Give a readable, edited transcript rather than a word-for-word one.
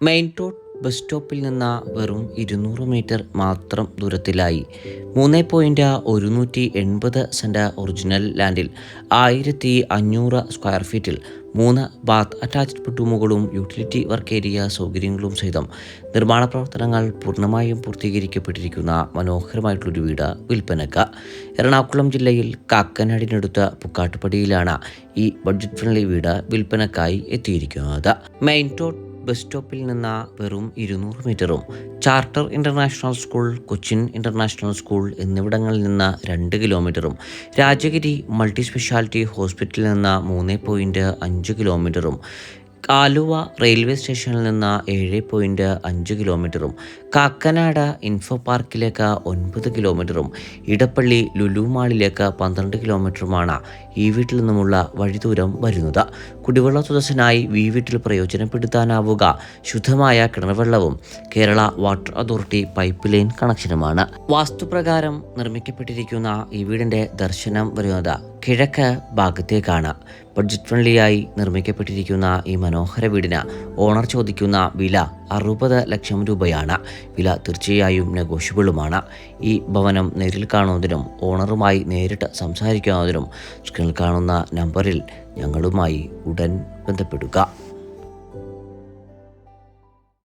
Main road bus സ്റ്റോപ്പിൽ നിന്ന് വെറും 200 മീറ്റർ മാത്രം ദൂരത്തിലായി 3.180 സെന്റ് ഒറിജിനൽ ലാൻഡിൽ 1500 സ്ക്വയർ ഫീറ്റിൽ 3 ബാത്ത് അറ്റാച്ച്ഡ് ബെഡ്റൂമുകളും യൂട്ടിലിറ്റി വർക്ക് ഏരിയ സൗകര്യങ്ങളും സഹിതം നിർമ്മാണ പ്രവർത്തനങ്ങൾ പൂർണ്ണമായും പൂർത്തീകരിക്കപ്പെട്ടിരിക്കുന്ന മനോഹരമായിട്ടുള്ളൊരു വീട് വിൽപ്പനക്ക്. എറണാകുളം ജില്ലയിൽ കാക്കനാടിനടുത്ത പുക്കാട്ടുപടിയിലാണ് ഈ ബഡ്ജറ്റ് ഫ്രണ്ട്ലി വീട് വിൽപ്പനക്കായി എത്തിയിരിക്കുന്നത്. മെയിൻ റോഡ് ബസ് സ്റ്റോപ്പിൽ നിന്ന് വെറും 200 മീറ്ററും charter international school, Cochin international school എന്നിവിടങ്ങളിൽ നിന്ന് 2 കിലോമീറ്ററും രാജഗിരി മൾട്ടി സ്പെഷ്യാലിറ്റി ഹോസ്പിറ്റലിൽ നിന്ന് 3.5 കിലോമീറ്ററും ആലുവ റെയിൽവേ സ്റ്റേഷനിൽ നിന്ന് 7.5 കിലോമീറ്ററും കാക്കനാട് ഇൻഫോ പാർക്കിലേക്ക് 9 കിലോമീറ്ററും ഇടപ്പള്ളി ലുലു മാളിലേക്ക് 12 കിലോമീറ്ററുമാണ് ഈ വീട്ടിൽ നിന്നുമുള്ള വഴിദൂരം വരുന്നത്. കുടിവെള്ള സ്രോതസ്സിനായി ഈ വീട്ടിൽ പ്രയോജനപ്പെടുത്താനാവുക ശുദ്ധമായ കിണർവെള്ളവും Kerala water authority pipe line കണക്ഷനുമാണ്. വാസ്തുപ്രകാരം നിർമ്മിക്കപ്പെട്ടിരിക്കുന്ന ഈ വീടിൻ്റെ ദർശനം വരുന്നത് കിഴക്ക് ഭാഗത്തേക്കാണ്. ബഡ്ജറ്റ് ഫ്രണ്ട്ലിയായി നിർമ്മിക്കപ്പെട്ടിരിക്കുന്ന ഈ മനോഹര വീടിന് ഓണർ ചോദിക്കുന്ന വില 60 ലക്ഷം രൂപയാണ്. വില തീർച്ചയായും നെഗോഷ്യബിളുമാണ്. ഈ ഭവനം നേരിൽ കാണുന്നതിനും ഓണറുമായി നേരിട്ട് സംസാരിക്കുന്നതിനും സ്ക്രീനിൽ കാണുന്ന നമ്പറിൽ ഞങ്ങളുമായി ഉടൻ ബന്ധപ്പെടുക.